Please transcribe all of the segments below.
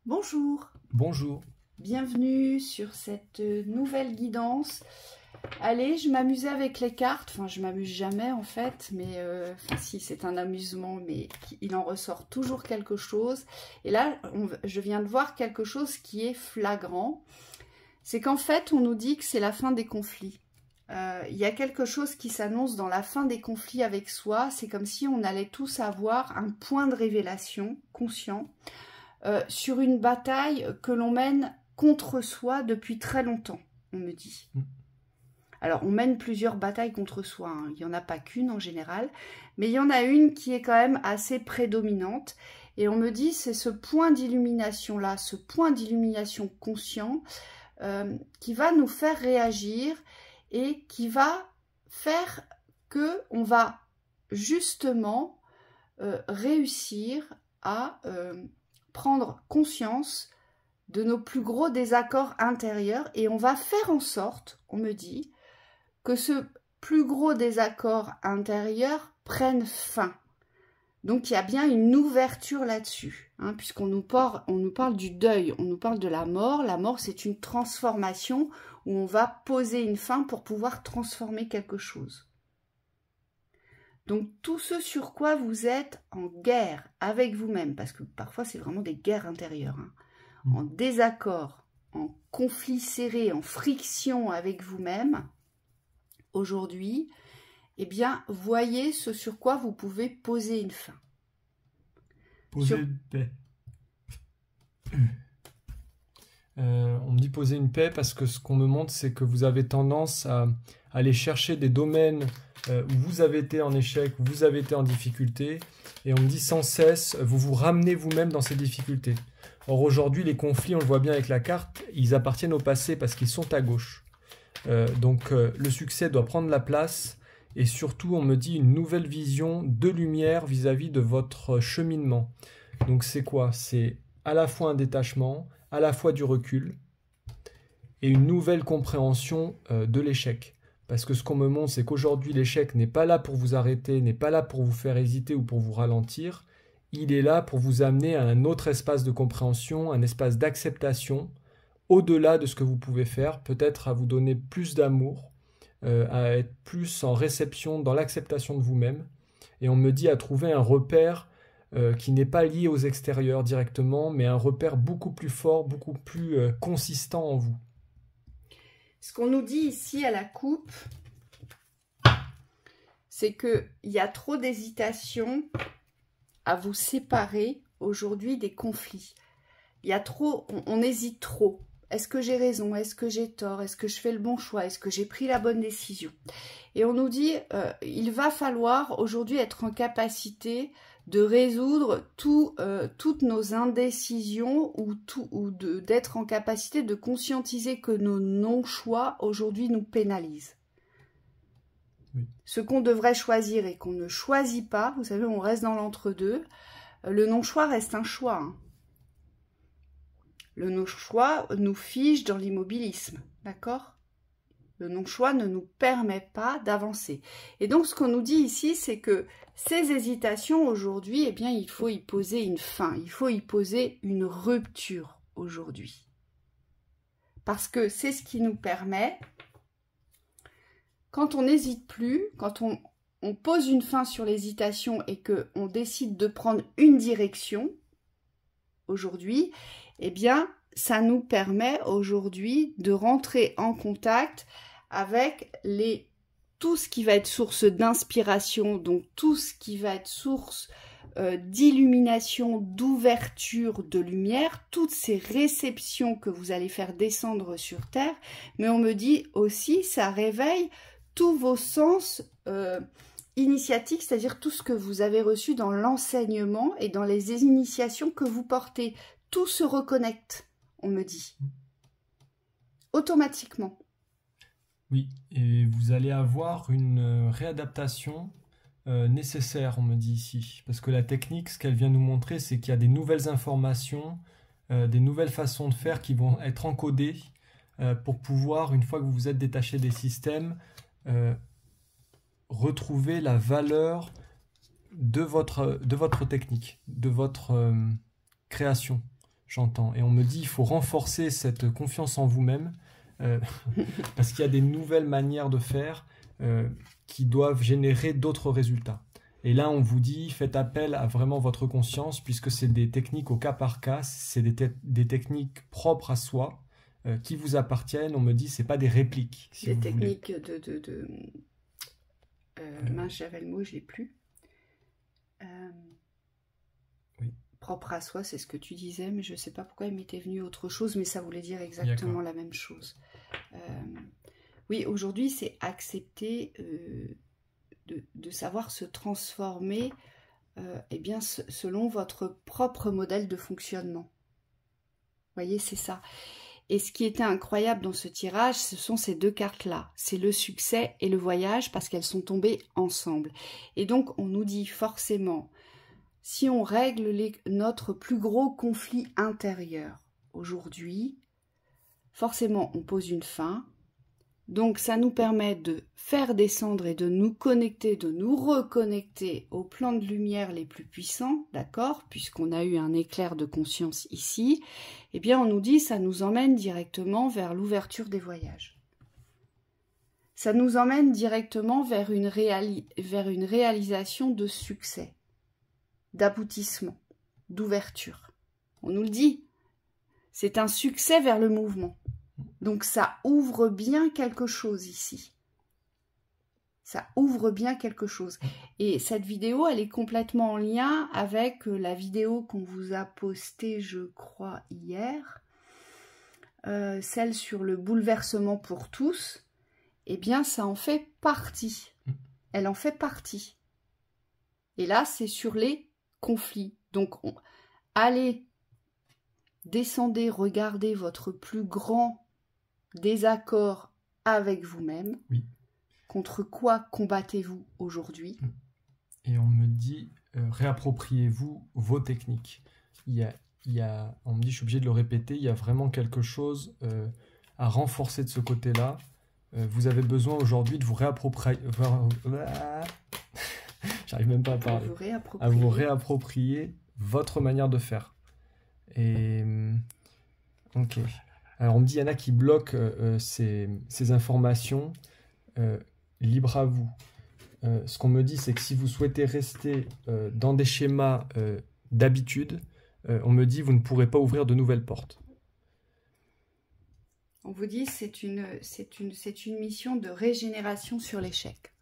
Bonjour, Bonjour. bienvenue sur cette nouvelle guidance. Allez, je m'amusais avec les cartes, enfin je m'amuse jamais en fait, mais si c'est un amusement, mais il en ressort toujours quelque chose. Et là, je viens de voir quelque chose qui est flagrant, c'est qu'en fait on nous dit que c'est la fin des conflits. Il y a quelque chose qui s'annonce dans la fin des conflits avec soi, c'est comme si on allait tous avoir un point de révélation conscient, sur une bataille que l'on mène contre soi depuis très longtemps, on me dit. Alors, on mène plusieurs batailles contre soi, hein. Il n'y en a pas qu'une en général, mais il y en a une qui est quand même assez prédominante. Et on me dit, c'est ce point d'illumination-là, ce point d'illumination conscient qui va nous faire réagir et qui va faire que on va justement réussir à prendre conscience de nos plus gros désaccords intérieurs et on va faire en sorte, on me dit, que ce plus gros désaccord intérieur prenne fin. Donc il y a bien une ouverture là-dessus, hein, puisqu'on nous parle du deuil, on nous parle de la mort. La mort, c'est une transformation où on va poser une fin pour pouvoir transformer quelque chose. Donc tout ce sur quoi vous êtes en guerre avec vous-même, parce que parfois c'est vraiment des guerres intérieures, hein, en désaccord, en conflit serré, en friction avec vous-même, aujourd'hui, eh bien, voyez ce sur quoi vous pouvez poser une fin. Poser une paix. On me dit poser une paix parce que ce qu'on me montre, c'est que vous avez tendance à aller chercher des domaines où vous avez été en échec, où vous avez été en difficulté, et on me dit sans cesse, vous vous ramenez vous-même dans ces difficultés. Or aujourd'hui, les conflits, on le voit bien avec la carte, ils appartiennent au passé parce qu'ils sont à gauche. Donc le succès doit prendre la place, et surtout, on me dit une nouvelle vision de lumière vis-à-vis de votre cheminement. Donc c'est quoi? C'est à la fois un détachement, à la fois du recul, et une nouvelle compréhension de l'échec. Parce que ce qu'on me montre, c'est qu'aujourd'hui, l'échec n'est pas là pour vous arrêter, n'est pas là pour vous faire hésiter ou pour vous ralentir. Il est là pour vous amener à un autre espace de compréhension, un espace d'acceptation, au-delà de ce que vous pouvez faire, peut-être à vous donner plus d'amour, à être plus en réception dans l'acceptation de vous-même. Et on me dit à trouver un repère qui n'est pas lié aux extérieurs directement, mais un repère beaucoup plus fort, beaucoup plus consistant en vous. Ce qu'on nous dit ici à la coupe, c'est qu'il y a trop d'hésitation à vous séparer aujourd'hui des conflits. Il y a trop, on hésite trop. Est-ce que j'ai raison? Est-ce que j'ai tort? Est-ce que je fais le bon choix? Est-ce que j'ai pris la bonne décision? Et on nous dit, il va falloir aujourd'hui être en capacité de résoudre toutes nos indécisions ou d'être en capacité de conscientiser que nos non-choix aujourd'hui nous pénalisent. Oui. Ce qu'on devrait choisir et qu'on ne choisit pas, vous savez, on reste dans l'entre-deux. Le non-choix reste un choix, hein. Le non-choix nous fige dans l'immobilisme, d'accord? Le non-choix ne nous permet pas d'avancer. Et donc, ce qu'on nous dit ici, c'est que ces hésitations aujourd'hui, eh bien, il faut y poser une fin, il faut y poser une rupture aujourd'hui. Parce que c'est ce qui nous permet, quand on n'hésite plus, quand on pose une fin sur l'hésitation et qu'on décide de prendre une direction, aujourd'hui, eh bien, ça nous permet aujourd'hui de rentrer en contact avec tout ce qui va être source d'inspiration, donc tout ce qui va être source d'illumination, d'ouverture, de lumière, toutes ces réceptions que vous allez faire descendre sur Terre. Mais on me dit aussi, ça réveille tous vos sens initiatiques, c'est-à-dire tout ce que vous avez reçu dans l'enseignement et dans les initiations que vous portez. Tout se reconnecte, on me dit, automatiquement. Oui, et vous allez avoir une réadaptation nécessaire, on me dit ici. Parce que la technique, ce qu'elle vient nous montrer, c'est qu'il y a des nouvelles informations, des nouvelles façons de faire qui vont être encodées pour pouvoir, une fois que vous vous êtes détaché des systèmes, retrouver la valeur de votre technique, de votre création. j'entends. Et on me dit, il faut renforcer cette confiance en vous-même, parce qu'il y a des nouvelles manières de faire qui doivent générer d'autres résultats. Et là, on vous dit, faites appel à vraiment votre conscience, puisque c'est des techniques au cas par cas, c'est des techniques propres à soi, qui vous appartiennent. On me dit, c'est pas des répliques. Si des vous techniques voulez. Mince, j'avais le mot, je l'ai plus. Oui. Propre à soi, c'est ce que tu disais, mais je ne sais pas pourquoi il m'était venu autre chose, mais ça voulait dire exactement la même chose. Oui, aujourd'hui, c'est accepter de savoir se transformer eh bien, selon votre propre modèle de fonctionnement. Vous voyez, c'est ça. Et ce qui était incroyable dans ce tirage, ce sont ces deux cartes-là. C'est le succès et le voyage parce qu'elles sont tombées ensemble. Et donc, on nous dit forcément, si on règle notre plus gros conflit intérieur aujourd'hui, forcément, on pose une fin. Donc, ça nous permet de faire descendre et de nous connecter, de nous reconnecter aux plans de lumière les plus puissants, d'accord? Puisqu'on a eu un éclair de conscience ici, eh bien, on nous dit ça nous emmène directement vers l'ouverture des voyages. Ça nous emmène directement vers une réalisation de succès, d'aboutissement, d'ouverture. On nous le dit, c'est un succès vers le mouvement. Donc ça ouvre bien quelque chose ici. Ça ouvre bien quelque chose. Et cette vidéo, elle est complètement en lien avec la vidéo qu'on vous a postée, je crois, hier. Celle sur le bouleversement pour tous. Eh bien, ça en fait partie. Elle en fait partie. Et là, c'est sur les conflits. Donc, allez, descendez, regardez votre plus grand désaccord avec vous-même. Oui. Contre quoi combattez-vous aujourd'hui? Et on me dit, réappropriez-vous vos techniques. On me dit, je suis obligé de le répéter, il y a vraiment quelque chose à renforcer de ce côté-là. Vous avez besoin aujourd'hui de vous réapproprier... J'arrive même pas à parler. À vous réapproprier votre manière de faire. Et... Ok. Alors on me dit, il y en a qui bloquent ces informations. Libre à vous. Ce qu'on me dit, c'est que si vous souhaitez rester dans des schémas d'habitude, on me dit, vous ne pourrez pas ouvrir de nouvelles portes. On vous dit, c'est une mission de régénération sur l'échec.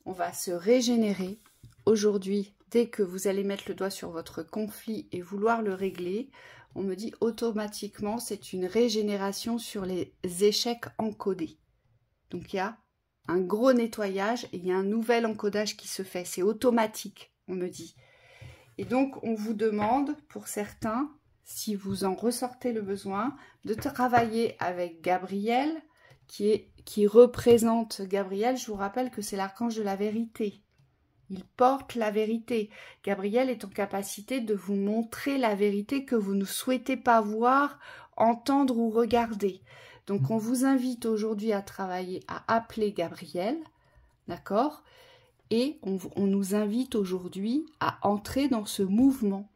On va se régénérer aujourd'hui. Dès que vous allez mettre le doigt sur votre conflit et vouloir le régler, on me dit automatiquement, c'est une régénération sur les échecs encodés. Donc il y a un gros nettoyage et il y a un nouvel encodage qui se fait. C'est automatique, on me dit. Et donc on vous demande, pour certains, si vous en ressortez le besoin, de travailler avec Gabriel, qui représente Gabriel. Je vous rappelle que c'est l'archange de la vérité. Il porte la vérité. Gabriel est en capacité de vous montrer la vérité que vous ne souhaitez pas voir, entendre ou regarder. Donc on vous invite aujourd'hui à travailler, à appeler Gabriel, d'accord? Et on nous invite aujourd'hui à entrer dans ce mouvement.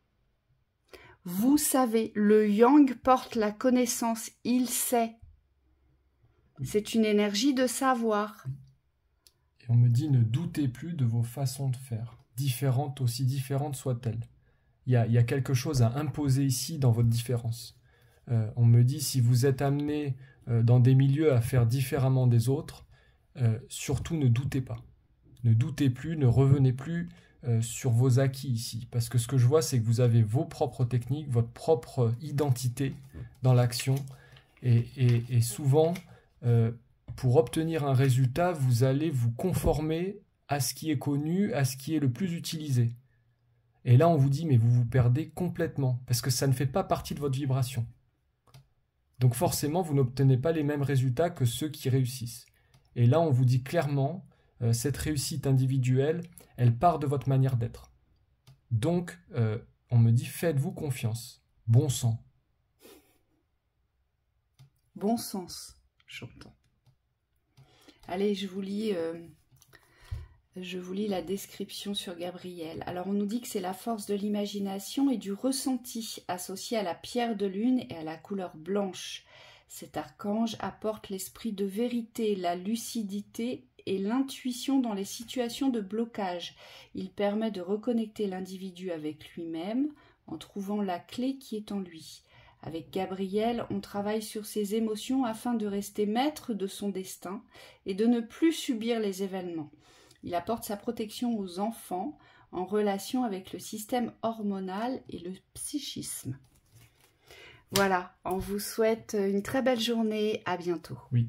Vous savez, le yang porte la connaissance, il sait. C'est une énergie de savoir. Et on me dit, ne doutez plus de vos façons de faire, différentes, aussi différentes soient-elles. Il y a quelque chose à imposer ici dans votre différence. On me dit, si vous êtes amené dans des milieux à faire différemment des autres, surtout ne doutez pas. Ne doutez plus, ne revenez plus sur vos acquis ici. Parce que ce que je vois, c'est que vous avez vos propres techniques, votre propre identité dans l'action. Et souvent, pour obtenir un résultat, vous allez vous conformer à ce qui est connu, à ce qui est le plus utilisé. Et là, on vous dit, mais vous vous perdez complètement, parce que ça ne fait pas partie de votre vibration. Donc forcément, vous n'obtenez pas les mêmes résultats que ceux qui réussissent. Et là, on vous dit clairement, cette réussite individuelle, elle part de votre manière d'être. Donc, on me dit, faites-vous confiance. Bon sang. Bon sens, j'entends. Allez, je vous lis Je vous lis la description sur Gabriel. Alors on nous dit que c'est la force de l'imagination et du ressenti associé à la pierre de lune et à la couleur blanche. Cet archange apporte l'esprit de vérité, la lucidité et l'intuition dans les situations de blocage. Il permet de reconnecter l'individu avec lui-même en trouvant la clé qui est en lui. Avec Gabriel, on travaille sur ses émotions afin de rester maître de son destin et de ne plus subir les événements. Il apporte sa protection aux enfants en relation avec le système hormonal et le psychisme. Voilà, on vous souhaite une très belle journée. À bientôt. Oui.